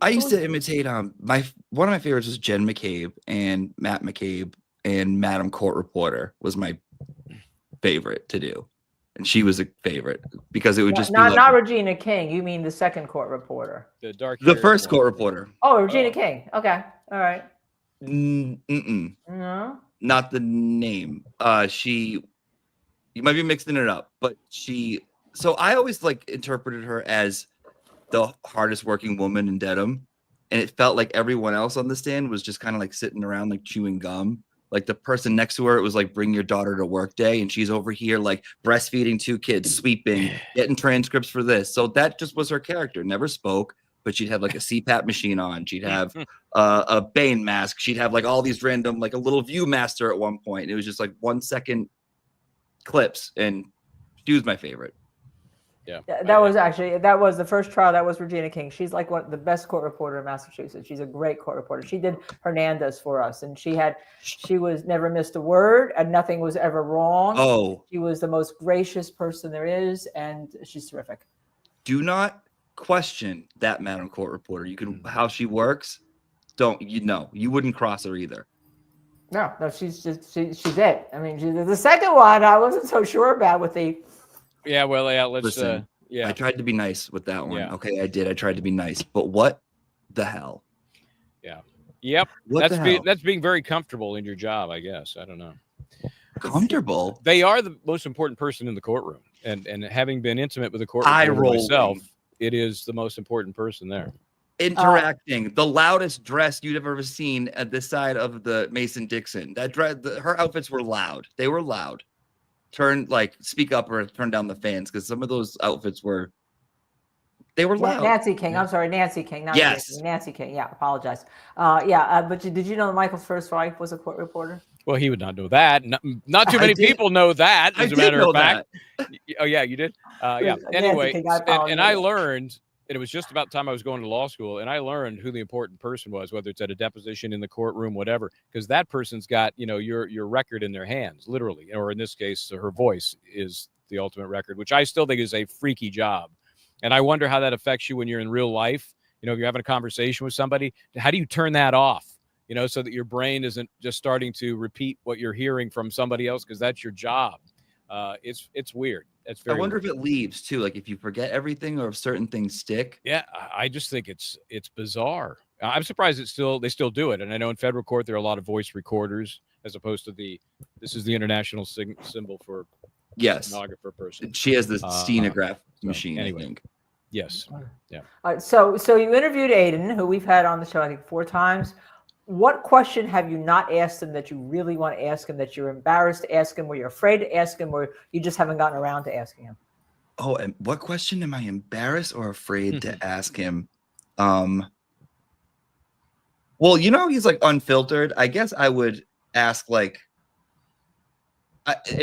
I used to imitate one of my favorites was Jen McCabe and Matt McCabe, and Madam Court Reporter was my favorite to do. And she was a favorite because it would just be like, not Regina King. You mean the second court reporter? The first court reporter. Oh, Regina King. Okay. All right. No, not the name. You might be mixing it up, but so I always like interpreted her as the hardest working woman in Dedham, and it felt like everyone else on the stand was just kind of like sitting around like chewing gum. Like the person next to her, it was like bring your daughter to work day, and she's over here like breastfeeding 2 kids, sweeping, getting transcripts for this. So that just was her character. Never spoke, but she'd have like a CPAP machine on. She'd have a Bane mask. She'd have like all these random, like a little Viewmaster at one point. It was just like 1 second clips, and she was my favorite. Yeah, that was the first trial. That was Regina King. She's like the best court reporter in Massachusetts. She's a great court reporter. She did Hernandez for us, and she was never missed a word, and nothing was ever wrong. Oh, she was the most gracious person there is, and she's terrific. Do not question that Madam Court Reporter. You can how she works. You wouldn't cross her either. No, she's it. I mean, the second one I wasn't so sure about with the. Yeah, well, yeah, let's listen. Yeah, I tried to be nice with that one. Yeah. Okay, I did. I tried to be nice, but what the hell? Yeah. Yep. That's being very comfortable in your job, I guess. I don't know. Comfortable. They are the most important person in the courtroom, and having been intimate with the courtroom myself, it is the most important person there. Interacting, the loudest dress you'd ever seen at this side of the Mason-Dixon. That dress, her outfits were loud. They were loud. Speak up or turn down the fans, because some of those outfits were loud. Nancy King. I'm sorry, Nancy King. Not yes. Nancy King. Yeah, apologize. But did you know Michael's first wife was a court reporter? Well, he would not know that. Not too many people know that, as a matter of fact. Oh, yeah, you did? Yeah. Anyway, and I learned, and it was just about time I was going to law school, and I learned who the important person was, whether it's at a deposition, in the courtroom, whatever, because that person's got, your record in their hands, literally, or in this case, her voice is the ultimate record, which I still think is a freaky job. And I wonder how that affects you when you're in real life. If you're having a conversation with somebody, how do you turn that off? So that your brain isn't just starting to repeat what you're hearing from somebody else, because that's your job. It's weird. It's very. I wonder if it leaves too, like if you forget everything or if certain things stick. Yeah, I just think it's bizarre. I'm surprised they still do it. And I know in federal court there are a lot of voice recorders, as opposed to this is the international symbol for stenographer person. She has the stenograph machine. Anyway. I think. Yes. Yeah. So you interviewed Aidan, who we've had on the show I think 4 times. What question have you not asked him that you really want to ask him, that you're embarrassed to ask him, or you're afraid to ask him, or you just haven't gotten around to asking him? Oh, and what question am I embarrassed or afraid to ask him? Well, he's like unfiltered. I guess I would ask and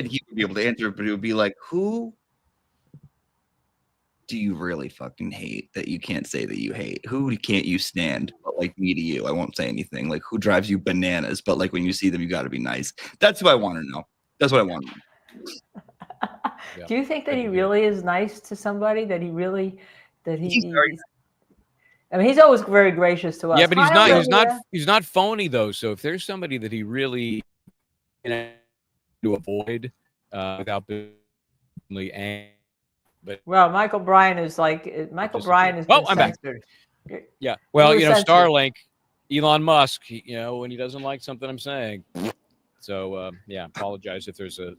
he would be able to answer, but it would be like, who do you really fucking hate that you can't say that you hate? Who can't you stand? But like me to you, I won't say anything. Like who drives you bananas? But like when you see them, you got to be nice. That's who I want to know. That's what I want to know. Do you think that he really is nice to somebody? I mean, he's always very gracious to us. Yeah, but he's not phony though. So if there's somebody that he really to avoid without being angry. Well, Michael Bryan is Michael Bryan is. Oh, I'm back. Yeah. Well, Starlink, Elon Musk, when he doesn't like something I'm saying. So, apologize if there's a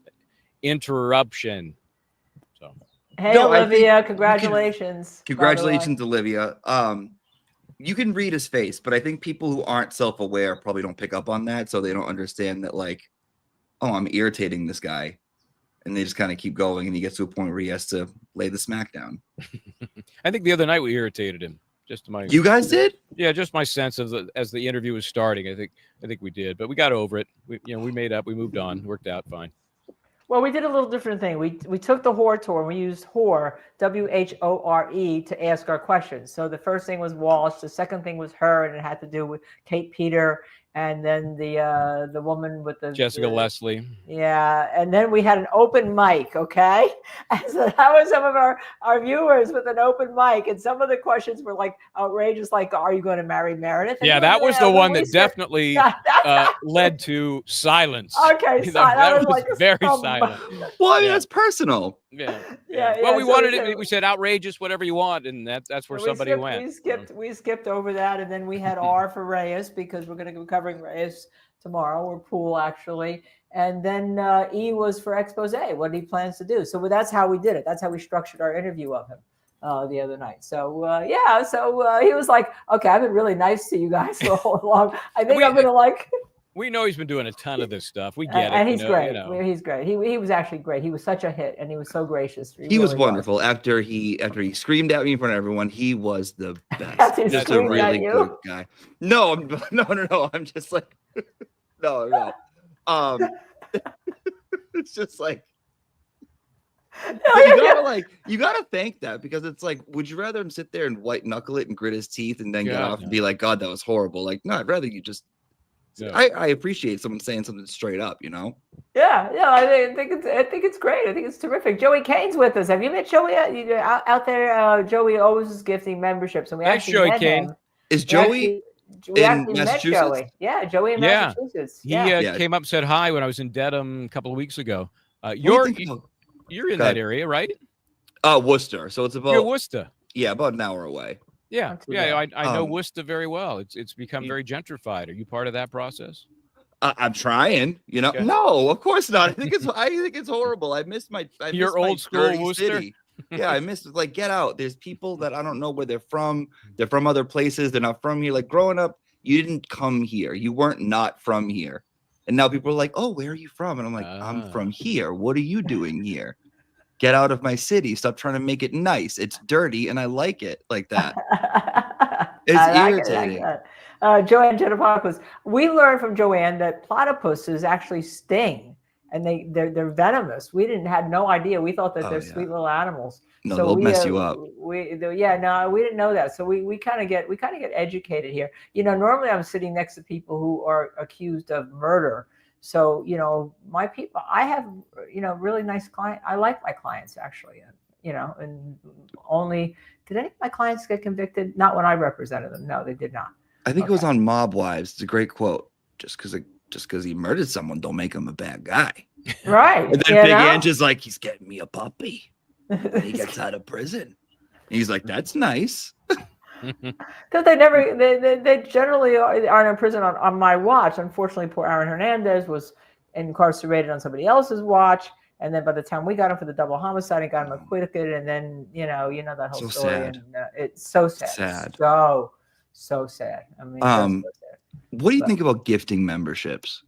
interruption. So. Hey, Olivia, congratulations. Congratulations, Olivia. You can read his face, but I think people who aren't self-aware probably don't pick up on that, so they don't understand that, I'm irritating this guy. And they just kind of keep going, and he gets to a point where he has to lay the smack down. I think the other night we irritated him. You guys did? Yeah, just my sense of as the interview was starting. I think we did, but we got over it. We made up. We moved on. Worked out fine. Well, we did a little different thing. We took the W.H.O.R.E Tour, and we used W.H.O.R.E, W-H-O-R-E, to ask our questions. So the first thing was Walsh. The second thing was her, and it had to do with Kate Peter and then the woman with the Jessica Leslie. Yeah, and then we had an open mic, okay? And so that was some of our viewers with an open mic, and some of the questions were like outrageous, like, "Are you going to marry Meredith?" And yeah, that was the one that definitely led to silence. Okay, that was like very silent. Well, I mean, that's personal. Yeah. Well, we wanted it. We said outrageous, whatever you want, and that's where somebody went. We skipped over that, and then we had R for Reyes because we're going to be covering Reyes tomorrow, or Poole actually, and then E was for expose, what he plans to do. So that's how we did it. That's how we structured our interview of him the other night. So he was like, "Okay, I've been really nice to you guys for all along. I think I'm gonna like." We know he's been doing a ton of this stuff. We get it. And he's great. He's great. He was actually great. He was such a hit, and he was so gracious. He was wonderful. After he screamed at me in front of everyone, he was the best. He's a really good guy. No. I'm just like, no. It's just like, you gotta thank that, because it's like, would you rather him sit there and white knuckle it and grit his teeth and then get off and be like, "God, that was horrible"? Like, no, I'd rather you just. Yeah. I appreciate someone saying something straight up, you know. Yeah. I think it's great. I think it's terrific. Joey Kane's with us. Have you met Joey out there? Joey always is gifting memberships, and we actually met him. Is Joey in Massachusetts? Yeah, Joey in Massachusetts. He came up and said hi when I was in Dedham a couple of weeks ago. You're in that area, right? Worcester. So it's about. You're Wooster. Yeah, about an hour away. Yeah, I know Wooster very well. It's become very gentrified. Are you part of that process? I'm trying. You know, no, of course not. I think it's horrible. I missed my old school Wooster. City. Yeah, I missed like get out. There's people that I don't know where they're from. They're from other places. They're not from here. Like growing up, you didn't come here. You weren't not from here. And now people are like, "Oh, where are you from?" And I'm like, "I'm from here. What are you doing here? Get out of my city. Stop trying to make it nice. It's dirty, and I like it like that." It's irritating. Joanne Jennifer, we learned from Joanne that platypuses actually sting, and they're venomous. We had no idea. We thought that they're sweet little animals. No, they'll mess you up. We didn't know that. So we kind of get educated here. You know, normally I'm sitting next to people who are accused of murder. So, you know, my people, I have, you know, really nice clients. I like my clients, actually, you know, and did any of my clients get convicted? Not when I represented them. No, they did not. I think it was on Mob Wives. It's a great quote. Just because he murdered someone, don't make him a bad guy. Right. And then Big Ange is like, he's getting me a puppy. He gets out of prison. And he's like, that's nice. Because they generally aren't in prison on my watch. Unfortunately, poor Aaron Hernandez was incarcerated on somebody else's watch, and then by the time we got him for the double homicide and got him acquitted, and then you know that whole story. Sad. And it's so sad. So sad. I mean, so sad. What do you think about gifting memberships?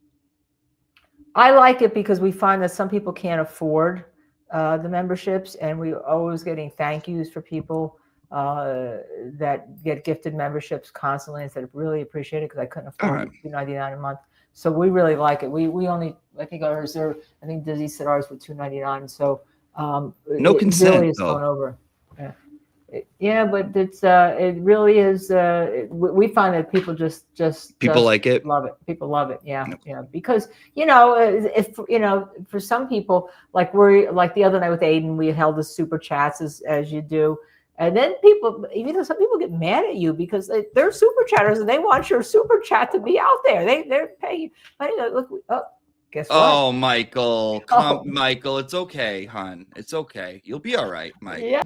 I like it because we find that some people can't afford the memberships, and we always getting thank yous for people that get gifted memberships constantly and said really appreciate it because I couldn't afford $2.99 a month. So we really like it. We only, I think ours are, I think Dizzy said ours were $2.99. So no consent really is going over. Yeah, but it's it really is. We find that people just like it, love it. People love it. Yeah, because if for some people, like the other night with Aidan, we held the super chats as you do. And then some people get mad at you because they're super chatters and they want your super chat to be out there. They're paying money. Look, guess what? Oh, Michael, Michael, it's okay, hon. It's okay. You'll be all right, Mike. Yeah.